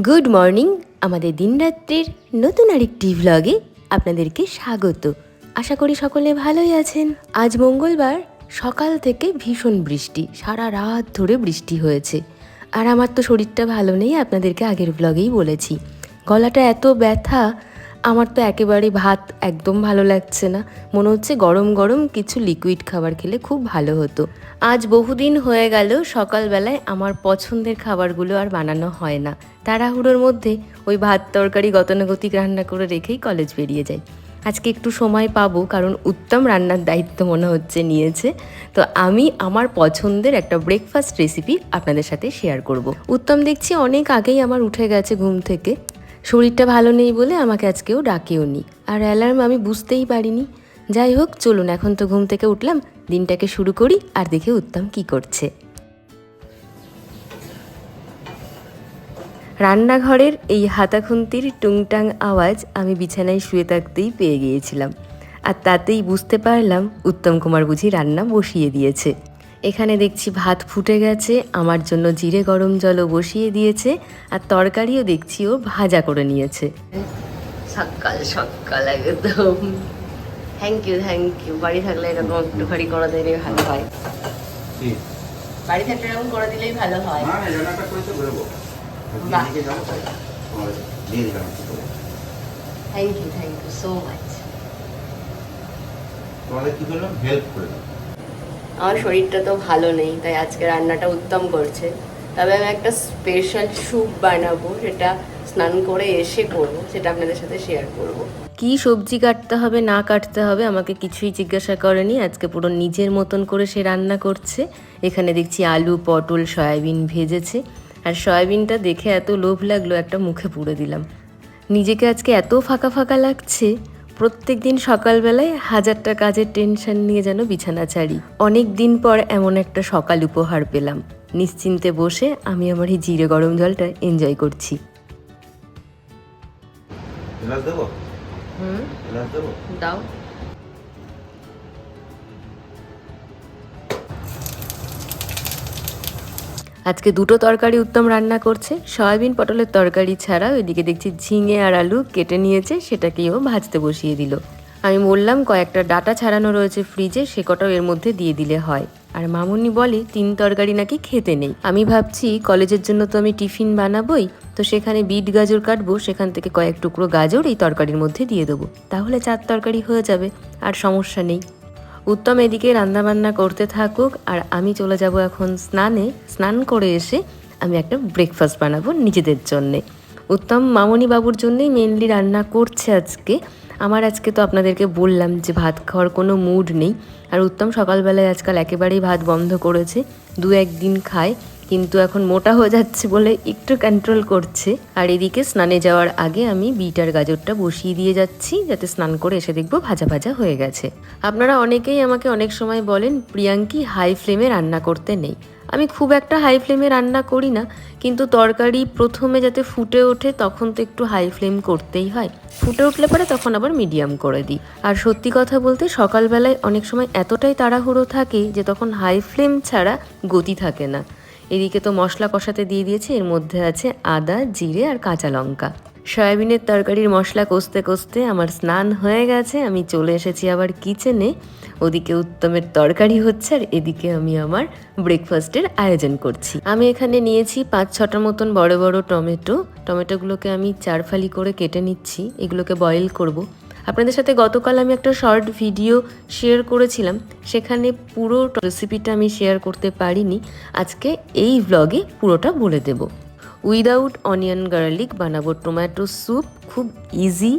Good morning. আমাদের দিনরাত্রির নতুন আরেকটি ভ্লগে আপনাদেরকে স্বাগত। আশা করি সকলে ভালোই আছেন। আজ মঙ্গলবার, সকাল থেকে ভীষণ বৃষ্টি, সারা রাত ধরে বৃষ্টি হয়েছে। আর আমার তো শরীরটা ভালো নেই, আপনাদেরকে আগের ভ্লগেই বলেছি। গলাটা এত ব্যথা, আমার তো একেবারে ভাত একদম ভালো লাগছে না। মনে হচ্ছে গরম গরম কিছু লিকুইড খাবার খেলে খুব ভালো হতো। আজ বহুদিন হয়ে গেল সকালবেলায় আমার পছন্দের খাবারগুলো আর বানানো হয় না। তাড়াহুড়োর মধ্যে ওই ভাত তরকারি গতানুগতিক রান্না করে রেখেই কলেজ বেরিয়ে যাই। আজকে একটু সময় পাবো, কারণ উত্তম রান্নার দায়িত্ব মনে হচ্ছে নিয়েছে। তো আমি আমার পছন্দের একটা ব্রেকফাস্ট রেসিপি আপনাদের সাথে শেয়ার করব। উত্তম দেখছি অনেক আগেই আমার উঠে গেছে ঘুম থেকে। শরীরটা ভালো নেই বলে আমাকে আজকেও ডাকেও নি, আর অ্যালার্ম আমি বুঝতেই পারিনি। যাই হোক, চলুন এখন তো ঘুম থেকে উঠলাম, দিনটাকে শুরু করি আর দেখে উত্তম কি করছে। রান্নাঘরের এই হাতাখুন্তির টুংটাং আওয়াজ আমি বিছানায় শুয়ে থাকতেই পেয়ে গিয়েছিলাম, আর তাতেই বুঝতে পারলাম উত্তম কুমার বুঝি রান্না বসিয়ে দিয়েছে। এখানে দেখছি ভাত ফুটে গেছে, আমার জন্য জিরে গরম জলও বসিয়ে দিয়েছে, আর তরকারিও দেখছি ও ভাজা করে নিয়েছে। সকাল সকাল একদম থ্যাংক ইউ। বাড়ি থাকলে এরকম একটু ভারী করা দিলে ভালো হয়। বাড়ি থাকলে এরকম করে দিলেই ভালো হয়। Thank you so much. আমার শরীরটা তো ভালো নেই, তাই আজকে রান্নাটা উত্তম করছে। তবে আমি একটা স্পেশাল স্যুপ বানাবো, সেটা স্নান করে এসে করবো, সেটা আপনাদের সাথে শেয়ার করব। কি সবজি কাটতে হবে না কাটতে হবে আমাকে কিছুই জিজ্ঞাসা করেনি, আজকে পুরো নিজের মতন করে সে রান্না করছে। এখানে দেখছি আলু, পটল, সয়াবিন ভেজেছে, আর সয়াবিনটা দেখে এত লোভ লাগলো, একটা মুখে পুরে দিলাম। নিজেকে আজকে এত ফাঁকা ফাঁকা লাগছে, প্রত্যেক দিন সকালবেলায় হাজারটা কাজের টেনশন নিয়ে যেন বিছানা ছাড়ি। অনেক দিন পর এমন একটা সকাল উপহার পেলাম। নিশ্চিন্তে বসে আমি আমার এই জিরে গরম জলটা এনজয় করছি। দাও। আজকে দুটো তরকারি উত্তম রান্না করছে, সয়াবিন পটলের তরকারি ছাড়া ওইদিকে দেখছি ঝিঙে আর আলু কেটে নিয়েছে, সেটাকেও ভাজতে বসিয়ে দিল। আমি বললাম কয়েকটা ডাটা ছাড়ানো রয়েছে ফ্রিজে, সে কটাও এর মধ্যে দিয়ে দিলে হয়। আর মামুনি বলে 3 তরকারি নাকি খেতে নেই। আমি ভাবছি কলেজের জন্য তো আমি টিফিন বানাবোই, তো সেখানে বিট গাজর কাটবো, সেখান থেকে কয়েক টুকরো গাজর এই তরকারির মধ্যে দিয়ে দেবো, তাহলে 4 তরকারি হয়ে যাবে, আর সমস্যা নেই। উত্তম এদিকে রান্নাবান্না করতে থাকুক, আর আমি চলে যাব এখন স্নানে। স্নান করে এসে আমি একটা ব্রেকফাস্ট বানাবো নিজেদের জন্যে। উত্তম মামনি বাবুর জন্যই মেনলি রান্না করছে আজকে। আমার আজকে তো আপনাদেরকে বললাম যে ভাত খাওয়ার কোনো মুড নেই, আর উত্তম সকালবেলায় আজকাল একেবারেই ভাত বন্ধ করেছে, 2-1 দিন খায়, কিন্তু এখন মোটা হয়ে যাচ্ছে বলে একটু কন্ট্রোল করছে। আর এদিকে স্নানে যাওয়ার আগে আমি বিট আর গাজরটা বসিয়ে দিয়ে যাচ্ছি, যাতে স্নান করে এসে দেখবো ভাজা ভাজা হয়ে গেছে। আপনারা অনেকেই আমাকে অনেক সময় বলেন, প্রিয়াঙ্কি হাই ফ্লেমে রান্না করতে নেই। আমি খুব একটা হাই ফ্লেমে রান্না করি না, কিন্তু তরকারি প্রথমে যাতে ফুটে ওঠে তখন তো একটু হাই ফ্লেম করতেই হয়, ফুটে উঠলে পরে তখন আবার মিডিয়াম করে দিই। আর সত্যি কথা বলতে সকালবেলায় অনেক সময় এতটাই তাড়াহুড়ো থাকে যে তখন হাই ফ্লেম ছাড়া গতি থাকে না। এদিকে তো মশলা কষাতে দিয়ে দিয়েছে, এর মধ্যে আছে আদা, জিরে আর কাঁচা লঙ্কা। সয়াবিনের তরকারির মশলা কষতে কষতে আমার স্নান হয়ে গেছে, আমি চলে এসেছি আবার কিচেনে। ওদিকে উত্তমের তরকারি হচ্ছে, আর এদিকে আমি আমার ব্রেকফাস্টের আয়োজন করছি। আমি এখানে নিয়েছি 5-6টা মতন বড় বড় টমেটোগুলোকে আমি 4 ফালি করে কেটে নিচ্ছি, এগুলোকে বয়েল করব। আপনাদের সাথে গতকাল আমি একটা শর্ট ভিডিও শেয়ার করেছিলাম, সেখানে পুরো রেসিপিটা আমি শেয়ার করতে পারিনি। আজকে এই ভ্লগে পুরোটা বলে দেব। উইদাউট অনিয়ন গার্লিক বানাবো টমেটো স্যুপ, খুব ইজি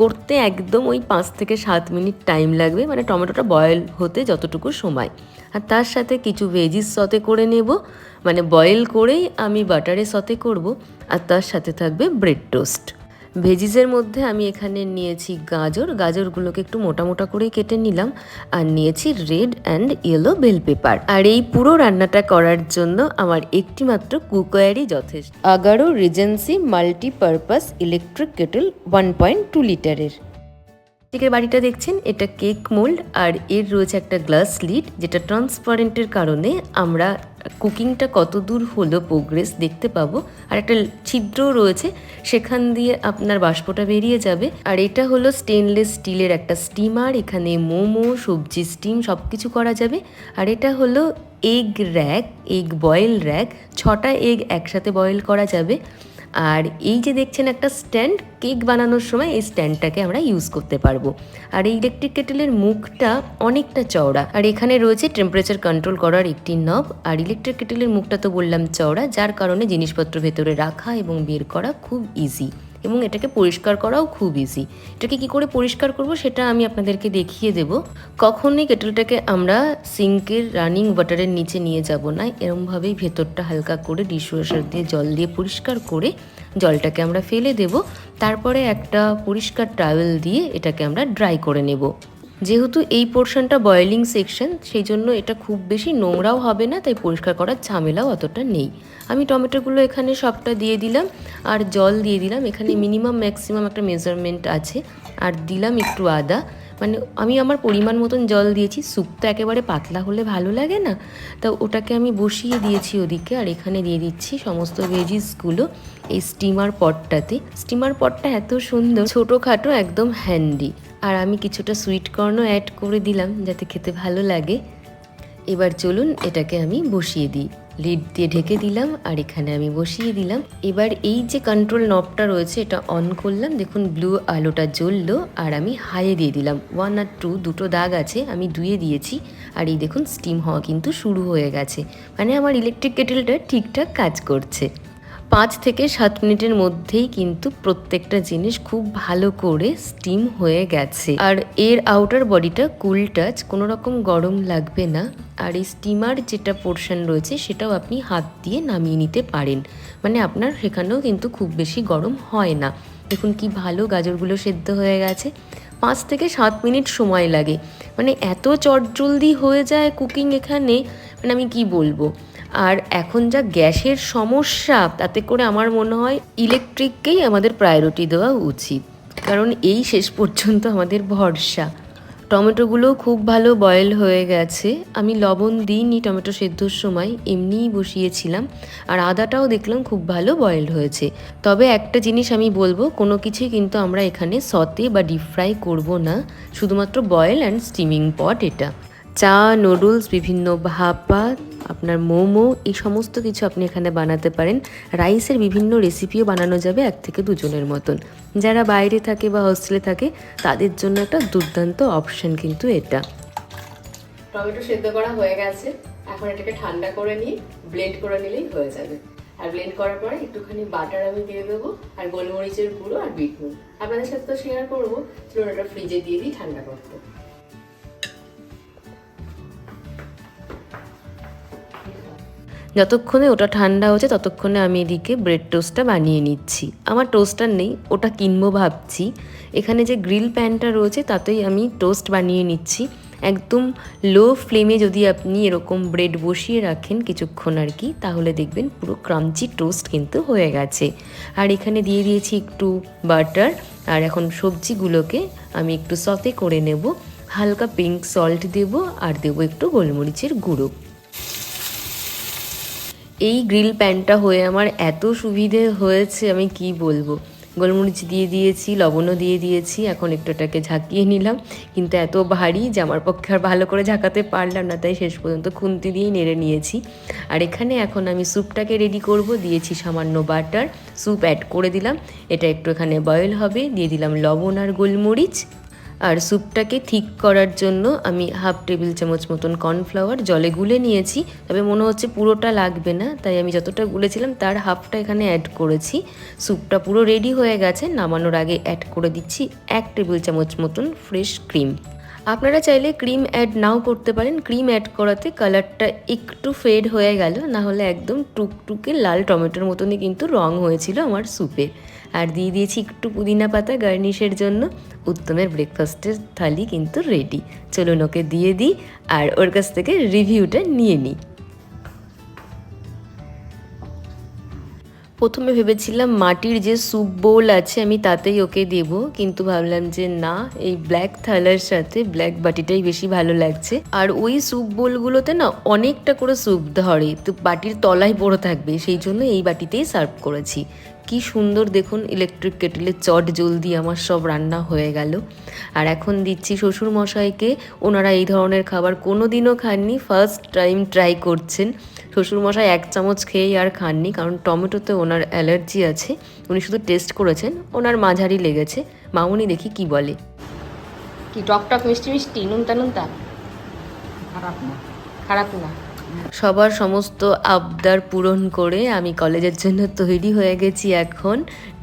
করতে, একদম ওই 5 থেকে 7 মিনিট টাইম লাগবে, মানে টমেটোটা বয়েল হতে যতটুকু সময়। আর তার সাথে কিছু ভেজিস সতে করে নেব, মানে বয়েল করেই আমি বাটারে সতে করব, আর তার সাথে থাকবে ব্রেড টোস্ট। ভেজিসের মধ্যে আমি এখানে নিয়েছি গাজরগুলোকে একটু মোটা মোটা করে কেটে নিলাম, আর নিয়েছি red and yellow bell pepper. আর এই পুরো রান্নাটা করার জন্য আমার একটি মাত্র কুকওয়্যারই যথেষ্ট, Agaro regency multipurpose electric Kettle 1.2 লিটারের। কেকের বাড়িটা দেখছেন, এটা কেক মোল্ড আর এর রয়েছে একটা গ্লাস লিড, যেটা ট্রান্সপারেন্টের কারণে আমরা কুকিংটা কত দূর হলো প্রোগ্রেস দেখতে পাবো। আর একটা ছিদ্রও রয়েছে, সেখান দিয়ে আপনার বাষ্পটা বেরিয়ে যাবে। আর এটা হলো স্টেনলেস স্টিলের একটা স্টিমার, এখানে মোমো, সবজি স্টিম সব কিছু করা যাবে। আর এটা হলো egg rack, egg boil rack, 6টা এগ একসাথে বয়েল করা যাবে। আর এই যে দেখছেন একটা স্ট্যান্ড, কেক বানানোর সময় এই স্ট্যান্ডটাকে আমরা ইউজ করতে পারবো। আর এই ইলেকট্রিক কেটেলের মুখটা অনেকটা চওড়া, আর এখানে রয়েছে টেম্পারেচার কন্ট্রোল করার একটি নব। আর ইলেকট্রিক কেটেলের মুখটা তো বললাম চওড়া, যার কারণে জিনিসপত্র ভেতরে রাখা এবং বের করা খুব ইজি, এবং এটাকে পরিষ্কার করাও খুব ইজি। এটাকে কি করে পরিষ্কার করব সেটা আমি আপনাদেরকে দেখিয়ে দেব। কখনোই কেটেলটাকে আমরা সিঙ্কের রানিং ওয়াটারের নিচে নিয়ে যাব না, এরমভাবেই ভেতরটা হালকা করে ডিশওয়াশার দিয়ে জল দিয়ে পরিষ্কার করে জলটাকে আমরা ফেলে দেব। তারপরে একটা পরিষ্কার টাওয়েল দিয়ে এটাকে আমরা ড্রাই করে নেব। যেহেতু এই পোর্শনটা বয়েলিং সেকশন, সেই জন্য এটা খুব বেশি নোংরাও হবে না, তাই পরিষ্কার করার ঝামেলাও অতটা নেই। আমি টমেটোগুলো এখানে সবটা দিয়ে দিলাম আর জল দিয়ে দিলাম। এখানে মিনিমাম ম্যাক্সিমাম একটা মেজারমেন্ট আছে। আর দিলাম একটু আদা, মানে আমি আমার পরিমাণ মতন জল দিয়েছি। স্যুপ তো একেবারে পাতলা হলে ভালো লাগে না, তা ওটাকে আমি বসিয়ে দিয়েছি ওদিকে। আর এখানে দিয়ে দিচ্ছি সমস্ত ভেজিসগুলো এই স্টিমার পটটাতে। স্টিমার পটটা এত সুন্দর, ছোটোখাটো, একদম হ্যান্ডি। আর আমি কিছুটা সুইট কর্নও অ্যাড করে দিলাম যাতে খেতে ভালো লাগে। এবার চলুন এটাকে আমি বসিয়ে দিই। লিড দিয়ে ঢেকে দিলাম আর এখানে আমি বসিয়ে দিলাম। এবার এই যে কন্ট্রোল নবটা রয়েছে এটা অন করলাম, দেখুন ব্লু আলোটা জ্বললো। আর আমি হাইয়ে দিয়ে দিলাম, 1 আর 2 দুটো দাগ আছে, আমি 2-এ দিয়েছি। আর এই দেখুন স্টিম হওয়া কিন্তু শুরু হয়ে গেছে, মানে আমার ইলেকট্রিক কেটেলটা ঠিকঠাক কাজ করছে। 5 থেকে 7 মিনিটের মধ্যেই কিন্তু প্রত্যেকটা জিনিস খুব ভালো করে স্টিম হয়ে গেছে। আর এর আউটার বডিটা কুল টাচ, কোনো রকম গরম লাগবে না। আর এই স্টিমার যেটা পোর্শন রয়েছে সেটাও আপনি হাত দিয়ে নামিয়ে নিতে পারেন, মানে আপনার সেখানেও কিন্তু খুব বেশি গরম হয় না। দেখুন কি ভালো গাজরগুলো সেদ্ধ হয়ে গেছে। 5 থেকে 7 মিনিট সময় লাগে, মানে এত চটজলদি হয়ে যায় কুকিং এখানে, মানে আমি কি বলবো। আর এখন যা গ্যাসের সমস্যা, তাতে করে আমার মনে হয় ইলেকট্রিককেই আমাদের প্রায়োরিটি দেওয়া উচিত, কারণ এই শেষ পর্যন্ত আমাদের ভরসা। টমেটোগুলো খুব ভালো বয়েল হয়ে গেছে। আমি লবণ দিইনি টমেটো সেদ্ধর সময়, এমনিই বসিয়েছিলাম। আর আদাটাও দেখলাম খুব ভালো বয়েল হয়েছে। তবে একটা জিনিস আমি বলবো, কোনো কিছুই কিন্তু আমরা এখানে সতে বা ডিপ ফ্রাই করবো না, শুধুমাত্র বয়েল অ্যান্ড স্টিমিং পট এটা। চা, নুডলস, বিভিন্ন ভাপা, আপনার মোমো, এই সমস্ত কিছু আপনি এখানে বানাতে পারেন। রাইসের বিভিন্ন রেসিপিও বানানো যাবে 1 থেকে 2 জনের মতন। যারা বাইরে থাকে বা হোস্টেলে থাকে তাদের জন্য একটা দুর্দান্ত অপশন কিন্তু এটা। টমেটো সেদ্ধ করা হয়ে গেছে, এখন এটাকে ঠান্ডা করে নিয়ে ব্লেন্ড করে নিলেই হয়ে যাবে। আর ব্লেন্ড করার পরে একটুখানি বাটার আমি দিয়ে দেবো, আর গোলমরিচের গুঁড়ো আর বিট নুন। আপনাদের সাথে তো শেয়ার করবো, চলুন ওটা ফ্রিজে দিয়ে দিই ঠান্ডা করতে। যতক্ষণে ওটা ঠান্ডা হচ্ছে ততক্ষণে আমি এদিকে ব্রেড টোস্টটা বানিয়ে নিচ্ছি। আমার টোস্টার নেই, ওটা কিনবো ভাবছি। এখানে যে গ্রিল প্যানটা রয়েছে তাতেই আমি টোস্ট বানিয়ে নিচ্ছি। একদম লো ফ্লেমে যদি আপনি এরকম ব্রেড বসিয়ে রাখেন কিছুক্ষণ আর কি, তাহলে দেখবেন পুরো ক্রাঞ্চি টোস্ট কিন্তু হয়ে গেছে। আর এখানে দিয়ে দিয়েছি একটু বাটার। আর এখন সবজিগুলোকে আমি একটু সতে করে নেব। হালকা পিঙ্ক সল্ট দেব আর দেবো একটু গোলমরিচের গুঁড়ো। এই গ্রিল প্যানটা হয়ে আমার এত সুবিধে হয়েছে আমি কি বলবো। গোলমরিচ দিয়ে দিয়েছি, লবণও দিয়ে দিয়েছি, এখন একটু এটাকে ঝাঁকিয়ে নিলাম। কিন্তু এত ভারী যে আমার পক্ষে আর ভালো করে ঝাঁকাতে পারলাম না, তাই শেষ পর্যন্ত খুন্তি দিয়েই নেড়ে নিয়েছি। আর এখানে এখন আমি স্যুপটাকে রেডি করব। দিয়েছি সামান্য বাটার, স্যুপ অ্যাড করে দিলাম। এটা একটু এখানে বয়েল হবে, দিয়ে দিলাম লবণ আর গোলমরিচ। আর স্যুপটাকে ঠিক করার জন্য আমি 1/2 টেবিল চামচ মতন কর্নফ্লাওয়ার জলে গুলে নিয়েছি। তবে মনে হচ্ছে পুরোটা লাগবে না, তাই আমি যতটা গুলেছিলাম তার হাফটা এখানে অ্যাড করেছি। স্যুপটা পুরো রেডি হয়ে গেছে, নামানোর আগে অ্যাড করে দিচ্ছি 1 টেবিল চামচ মতন ফ্রেশ ক্রিম। আপনারা চাইলে ক্রিম অ্যাড নাও করতে পারেন, ক্রিম অ্যাড করাতে কালারটা একটু ফেড হয়ে গেল, না হলে একদম টুকটুকে লাল টমেটোর মতনই কিন্তু রং হয়েছিল আমার স্যুপে। আর দিয়ে দিয়েছি একটু পুদিনা পাতা গার্নিশের জন্য। উত্তমের ব্রেকফাস্টের থালি কিন্তু রেডি। চলুন ওকে দিয়ে দিই আর ওর কাছ থেকে রিভিউটা নিয়ে নিই। প্রথমে ভেবেছিলাম মাটির যে স্যুপ বোল আছে আমি তাতেই ওকে দেব, কিন্তু ভাবলাম যে না, এই ব্ল্যাক থালার সাথে ব্ল্যাক বাটিটাই বেশি ভালো লাগছে। আর ওই স্যুপ বোলগুলোতে না অনেকটা করে স্যুপ ধরে, তো বাটির তলায় পড়ে থাকবে, সেই জন্য এই বাটিতেই সার্ভ করেছি। কি সুন্দর দেখুন, ইলেকট্রিক কেটেলে চট জলদি আমার সব রান্না হয়ে গেল। আর এখন দিচ্ছি শ্বশুর মশাইকে, ওনারা এই ধরনের খাবার কোনো দিনও খাননি, ফার্স্ট টাইম ট্রাই করছেন। শ্বশুরমশাই 1 চামচ খেয়েই আর খাননি, কারণ টমেটোতে ওনার অ্যালার্জি আছে। উনি শুধু টেস্ট করেছেন, ওনার মাঝারি লেগেছে। মামুনি দেখি কি বলে। কি টক টক মিষ্টি মিষ্টি, নুনতা নুনতা? খারাপ না। খারাপ না। সবার সমস্ত আবদার পূরণ করে আমি কলেজের জন্য তৈরি হয়ে গেছি। এখন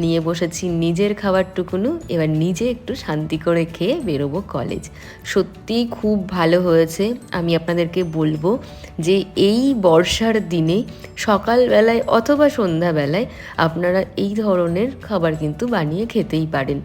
নিয়ে বসেছি নিজের খাবারটুকুনো, এবার নিজে একটু শান্তি করে খেয়ে বেরোবো কলেজ। সত্যিই খুব ভালো হয়েছে। আমি আপনাদেরকে বলবো যে এই বর্ষার দিনে সকালবেলায় অথবা সন্ধ্যাবেলায় আপনারা এই ধরনের খাবার কিন্তু বানিয়ে খেতেই পারেন।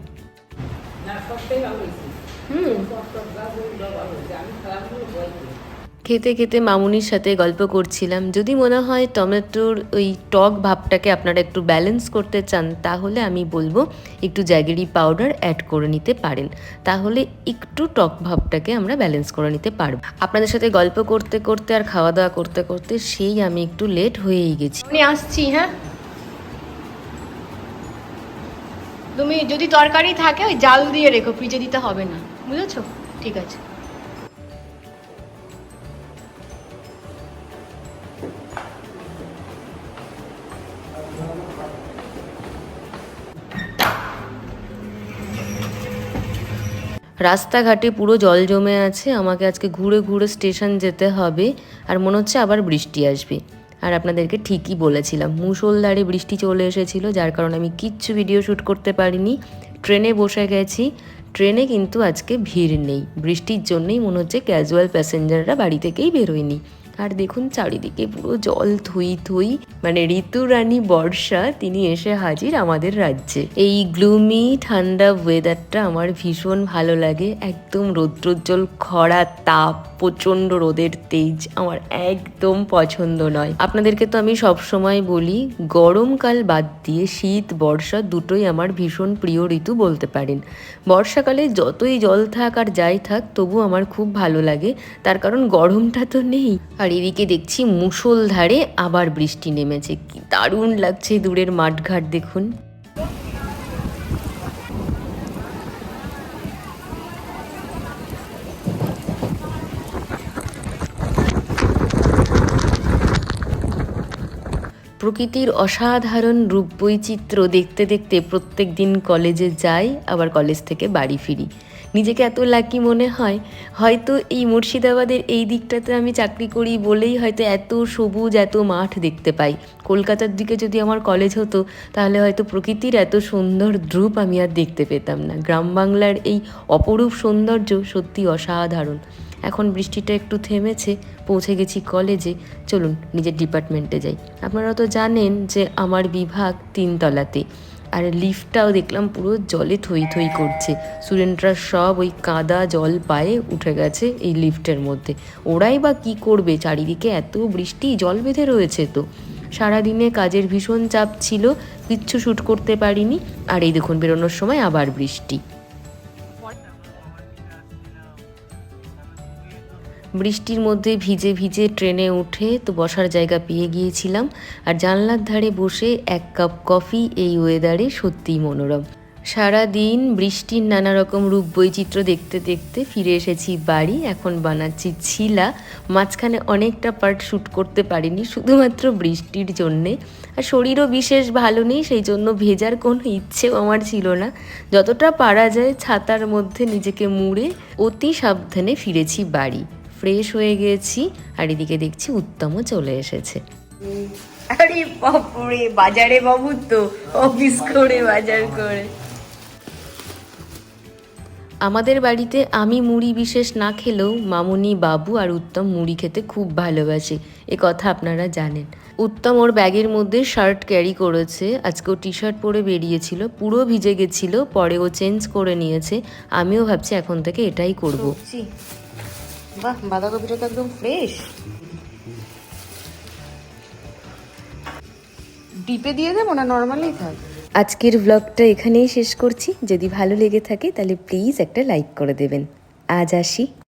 খেতে খেতে মামুনির সাথে গল্প করছিলাম। যদি মনে হয় টমেটোর ওই টক ভাবটাকে আপনারা একটু ব্যালেন্স করতে চান, তাহলে আমি বলবো একটু জ্যাগেরি পাউডার অ্যাড করে নিতে পারেন, তাহলে একটু টক ভাবটাকে আমরা ব্যালেন্স করে নিতে পারবো। আপনাদের সাথে গল্প করতে করতে আর খাওয়া দাওয়া করতে করতে সেই আমি একটু লেট হয়েই গেছি। আমি আসছি। হ্যাঁ, তুমি যদি তরকারি থাকে ওই জাল দিয়ে রেখো, ফ্রিজে দিতে হবে না, বুঝেছো? ঠিক আছে। রাস্তাঘাটে পুরো জল জমে আছে, আমাকে আজকে ঘুরে ঘুরে স্টেশন যেতে হবে। আর মনে হচ্ছে আবার বৃষ্টি আসবে। আর আপনাদেরকে ঠিকই বলেছিলাম, মুষলধারে বৃষ্টি চলে এসেছিলো, যার কারণে আমি কিচ্ছু ভিডিও শ্যুট করতে পারিনি। ট্রেনে বসে গেছি, ট্রেনে কিন্তু আজকে ভিড় নেই। বৃষ্টির জন্যই মনে হচ্ছে ক্যাজুয়াল প্যাসেঞ্জাররা বাড়ি থেকেই বেরোয়নি। আর দেখুন চারিদিকে পুরো জল থুই থুই, মানে ঋতুরানী বর্ষা তিনি এসে হাজির আমাদের রাজ্যে। এই গ্লুমি ঠান্ডা ওয়েদারটা আমার ভীষণ ভালো লাগে। একদম রৌদ্রোজ্জ্বল খরা তাপ, প্রচণ্ড রোদের তেজ আমার একদম পছন্দ নয়। আপনাদেরকে তো আমি সব সময় বলি, গরমকাল বাদ দিয়ে শীত বর্ষা দুটোই আমার ভীষণ প্রিয় ঋতু বলতে পারেন। বর্ষাকালে যতই জল থাক আর যাই থাক তবু আমার খুব ভালো লাগে, তার কারণ গরমটা তো নেই। আর এদিকে দেখছি মুষলধারে আবার বৃষ্টি নেমেছে, কি দারুণ লাগছে দূরের মাঠঘাট দেখুন। প্রকৃতির অসাধারণ রূপবৈচিত্র্য দেখতে দেখতে প্রত্যেক দিন কলেজে যাই, আবার কলেজ থেকে বাড়ি ফিরি। নিজেকে এত লাকি মনে হয়, হয়তো এই মুর্শিদাবাদের এই দিকটাতে আমি চাকরি করি বলেই হয়তো এত সবুজ, এত মাঠ দেখতে পাই। কলকাতার দিকে যদি আমার কলেজ হতো, তাহলে হয়তো প্রকৃতির এত সুন্দর রূপ আমি আর দেখতে পেতাম না। গ্রাম বাংলার এই অপরূপ সৌন্দর্য সত্যি অসাধারণ। এখন বৃষ্টিটা একটু থেমেছে, পৌঁছে গেছি কলেজে। চলুন নিজের ডিপার্টমেন্টে যাই। আপনারা তো জানেন যে আমার বিভাগ 3 তলাতে, আর লিফটটাও দেখলাম পুরো জলে থই থই করছে। স্টুডেন্টরা সব ওই কাদা জল পায়ে উঠে গেছে এই লিফটের মধ্যে। ওরাই বা কী করবে, চারিদিকে এত বৃষ্টি, জল বেঁধে রয়েছে। তো সারাদিনে কাজের ভীষণ চাপ ছিল, কিচ্ছু শ্যুট করতে পারিনি। আর এই দেখুন বেরোনোর সময় আবার বৃষ্টি। বৃষ্টির মধ্যে ভিজে ভিজে ট্রেনে উঠে তো বসার জায়গা পেয়ে গিয়েছিলাম, আর জানলার ধারে বসে 1 কাপ কফি এই ওয়েদারে সত্যিই মনোরম। সারাদিন বৃষ্টির নানা রকম রূপ বৈচিত্র্য দেখতে দেখতে ফিরে এসেছি বাড়ি। এখন বানাচ্ছি ছিলা। মাঝখানে অনেকটা পার্ট শ্যুট করতে পারিনি শুধুমাত্র বৃষ্টির জন্যে, আর শরীরও বিশেষ ভালো নেই, সেই জন্য ভেজার কোনো ইচ্ছেও আমার ছিল না। যতটা পারা যায় ছাতার মধ্যে নিজেকে মুড়ে অতি সাবধানে ফিরেছি বাড়ি। ফ্রেশ হয়ে গেছি, আর এদিকে দেখছি উত্তমও চলে এসেছে। আরে বাপরে, বাজারে বাবু তো অফিস করে বাজার করে। আমাদের বাড়িতে আমি মুড়ি বিশেষ না খেলেও মামুনি, বাবু আর উত্তম মুড়ি খেতে খুব ভালোবাসে, এ কথা আপনারা জানেন। উত্তম ওর ব্যাগের মধ্যে শার্ট ক্যারি করেছে, আজকে ও টি শার্ট পরে বেরিয়েছিল, পুরো ভিজে গেছিল, পরে ও চেঞ্জ করে নিয়েছে। আমিও ভাবছি এখন থেকে এটাই করব। বাহ, বাঁধাকপিটা তো একদম ফ্রেশ। ডিপে দিয়ে দেবো না নর্মালি থাক? আজকের ব্লগটা এখানেই শেষ করছি। যদি ভালো লেগে থাকে তাহলে প্লিজ একটা লাইক করে দেবেন। আজ আসি।